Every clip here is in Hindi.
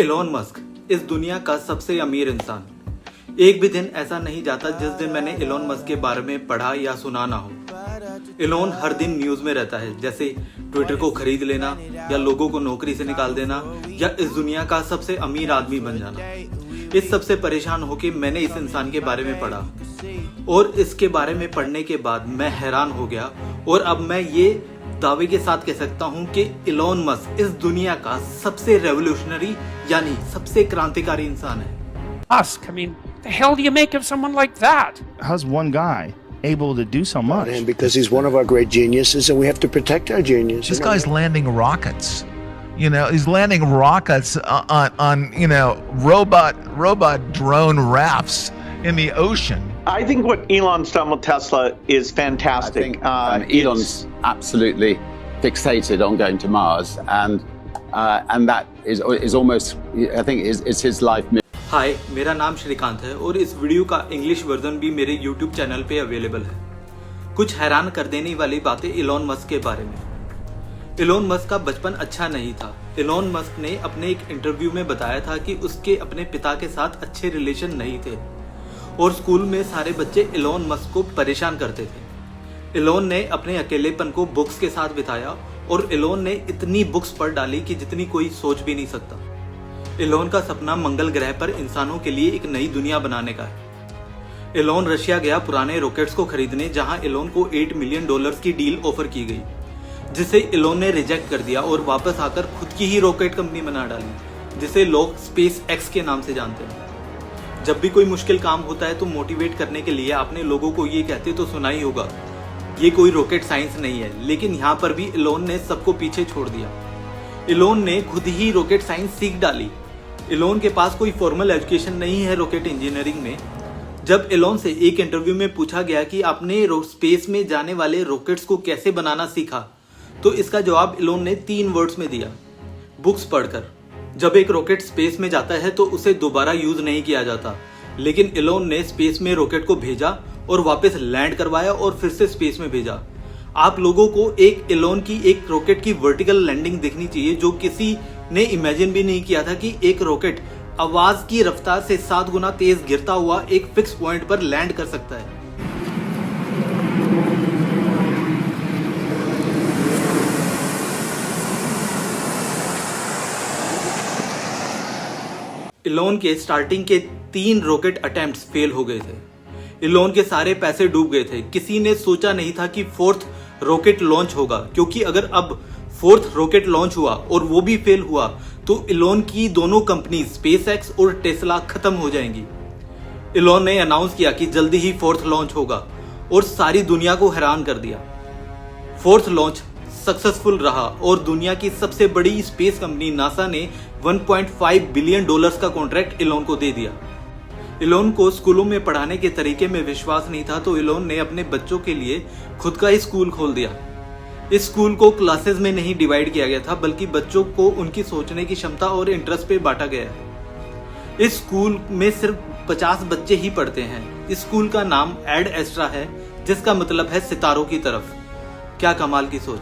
एलोन मस्क इस दुनिया का सबसे अमीर इंसान। एक भी दिन ऐसा नहीं जाता जिस दिन मैंने एलोन मस्क के बारे में पढ़ा या सुना ना हो। एलोन हर दिन न्यूज में रहता है, जैसे ट्विटर को खरीद लेना या लोगों को नौकरी से निकाल देना या इस दुनिया का सबसे अमीर आदमी बन जाना। इस सबसे परेशान होकर मैंने इस इंसान के बारे में पढ़ा और इसके बारे में पढ़ने के बाद मैं हैरान हो गया और अब मैं ये दावे के साथ कह सकता हूं कि एलोन मस्क इस दुनिया का सबसे रेवोल्यूशनरी यानी सबसे क्रांतिकारी इंसान है। Musk, I mean, the hell do you make of someone like that? How's one guy able to do so much? And because he's one of our great geniuses, and we have to protect our genius. This guy's landing rockets. You know, he's landing rockets on robot drone rafts in the ocean. I think what Elon's done with Tesla is fantastic. I think Elon's absolutely fixated on going to Mars, and that is almost, I think, is his life mission. हाय, मेरा नाम श्रीकांत है और इस वीडियो का इंग्लिश वर्जन भी मेरे YouTube चैनल पे अवेलेबल है। कुछ हैरान कर देने वाली बातें एलोन मस्क के बारे में। एलोन मस्क का बचपन अच्छा नहीं था। एलोन मस्क ने अपने एक इंटरव्यू में बताया था कि उसके अपने पिता के साथ अच्छे रिलेशन नहीं थे और स्कूल में सारे बच्चे एलोन मस्क को परेशान करते थे। एलोन ने अपने अकेलेपन को बुक्स के साथ बिताया और एलोन ने इतनी बुक्स पढ़ डाली कि जितनी कोई सोच भी नहीं सकता। एलोन का सपना मंगल ग्रह पर इंसानों के लिए एक नई दुनिया बनाने का है। एलोन रशिया गया पुराने रॉकेट्स को खरीदने, जहां एलोन को $8 मिलियन की डील ऑफर की गई, जिसे एलोन ने रिजेक्ट कर दिया और वापस आकर खुद की ही रॉकेट कंपनी बना डाली, जिसे लोग स्पेस एक्स के नाम से जानते हैं। जब भी कोई मुश्किल काम होता है तो मोटिवेट करने के लिए आपने लोगों को ये कहते तो सुना ही होगा, ये कोई रॉकेट साइंस नहीं है। लेकिन यहाँ पर भी एलोन ने सबको पीछे छोड़ दिया। एलोन ने खुद ही रॉकेट साइंस सीख डाली। एलोन के पास कोई फॉर्मल एजुकेशन नहीं है रॉकेट इंजीनियरिंग में। जब एलोन से एक इंटरव्यू में पूछा गया कि आपने स्पेस में जाने वाले रॉकेट्स को कैसे बनाना सीखा, तो इसका जवाब एलोन ने 3 वर्ड्स में दिया, बुक्स पढ़कर। जब एक रॉकेट स्पेस में जाता है तो उसे दोबारा यूज नहीं किया जाता, लेकिन एलोन ने स्पेस में रॉकेट को भेजा और वापस लैंड करवाया और फिर से स्पेस में भेजा। आप लोगों को एक एलोन की एक रॉकेट की वर्टिकल लैंडिंग देखनी चाहिए, जो किसी ने इमेजिन भी नहीं किया था कि एक रॉकेट आवाज की रफ्तार से 7 गुना तेज गिरता हुआ एक फिक्स पॉइंट पर लैंड कर सकता है। एलोन के स्टार्टिंग के 3 रॉकेट अटेम्प्ट्स फेल हो गए थे। एलोन के सारे पैसे डूब गए थे। किसी ने सोचा नहीं था कि 4th रॉकेट लॉन्च होगा, क्योंकि अगर अब 4th रॉकेट लॉन्च हुआ और वो भी फेल हुआ तो एलोन की दोनों कंपनी स्पेस एक्स और टेस्ला खत्म हो जाएंगी। एलोन ने अनाउंस किया कि जल्दी ही 4th लॉन्च होगा और सारी दुनिया को हैरान कर दिया। 4th लॉन्च सक्सेसफुल रहा और दुनिया की सबसे बड़ी स्पेस कंपनी नासा ने $1.5 बिलियन का कॉन्ट्रैक्ट एलोन को दे दिया। एलोन को स्कूलों में पढ़ाने के तरीके में विश्वास नहीं था, तो एलोन ने अपने बच्चों के लिए खुद का ही स्कूल खोल दिया। इस स्कूल को क्लासेस में नहीं डिवाइड किया गया था, बल्कि बच्चों को उनकी सोचने की क्षमता और इंटरेस्ट पे बांटा गया है। इस स्कूल में सिर्फ 50 बच्चे ही पढ़ते हैं। इस स्कूल का नाम एड एस्ट्रा है, जिसका मतलब है सितारों की तरफ। क्या कमाल की सोच।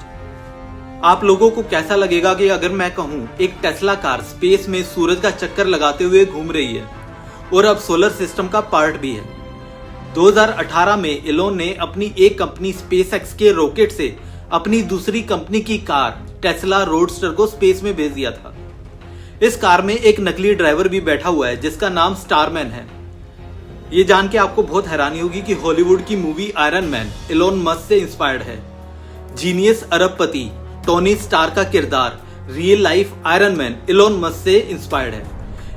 आप लोगों को कैसा लगेगा कि अगर मैं कहूं एक टेस्ला कार स्पेस में सूरज का चक्कर लगाते हुए घूम रही है और अब सोलर सिस्टम का पार्ट भी है। 2018 में एलोन ने अपनी एक कंपनी स्पेस एक्स के रॉकेट से अपनी दूसरी कंपनी की कार टेस्ला रोडस्टर को स्पेस में भेज दिया था। इस कार में एक नकली ड्राइवर भी बैठा हुआ है, जिसका नाम स्टारमैन है। ये जान के आपको बहुत हैरानी होगी कि हॉलीवुड की movie Iron Man Elon Musk से इंस्पायर्ड है। जीनियस अरबपति टोनी स्टार का किरदार real life Iron Man Elon Musk से इंस्पायर्ड है।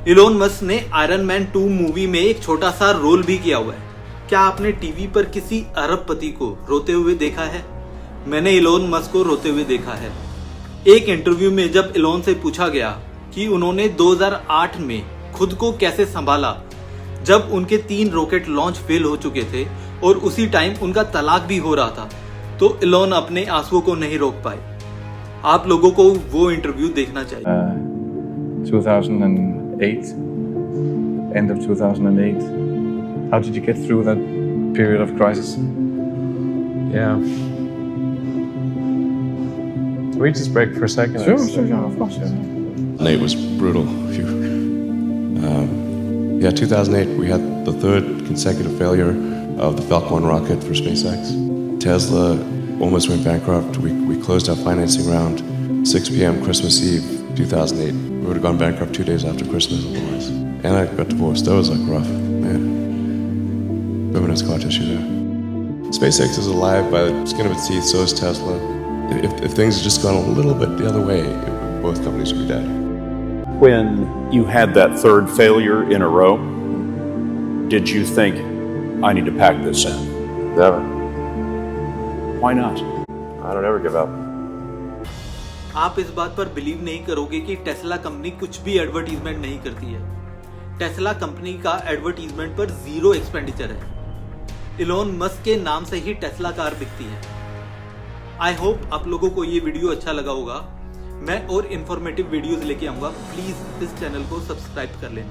एलोन मस्क ने आयरन मैन 2 मूवी में एक छोटा सा रोल भी किया हुआ है। क्या आपने टीवी पर किसी अरबपति को रोते हुए देखा है? मैंने एलोन मस्क को रोते हुए देखा है। एक इंटरव्यू में जब एलोन से पूछा गया कि उन्होंने 2008 में खुद को कैसे संभाला, जब उनके 3 रॉकेट लॉन्च फेल हो चुके थे और उसी टाइम उनका तलाक भी हो रहा था, तो एलोन अपने आंसुओं को नहीं रोक पाए। आप लोगों को वो इंटरव्यू देखना चाहिए। 2008, end of 2008. How did you get through that period of crisis? Yeah. Can we just break for a second? Sure, of course. Yeah. Nate was brutal. Yeah, 2008, we had the third consecutive failure of the Falcon 1 rocket for SpaceX. Tesla almost went bankrupt. We closed our financing round 6 p.m. Christmas Eve, 2008. We would have gone bankrupt 2 days after Christmas otherwise. And I got divorced. That was like rough, man. Women has scar tissue there. SpaceX is alive by the skin of its teeth, so is Tesla. If things had just gone a little bit the other way, both companies would be dead. When you had that third failure in a row, did you think, I need to pack this in? Never. Why not? I don't ever give up. आप इस बात पर बिलीव नहीं करोगे कि टेस्ला कंपनी कुछ भी एडवर्टीजमेंट नहीं करती है। टेस्ला कंपनी का एडवर्टीजमेंट पर 0 एक्सपेंडिचर है। इलोन मस्क के नाम से ही टेस्ला कार बिकती है। आई होप आप लोगों को ये वीडियो अच्छा लगा होगा। मैं और इन्फॉर्मेटिव वीडियोस लेके आऊंगा। प्लीज इस चैनल को सब्सक्राइब कर लेना।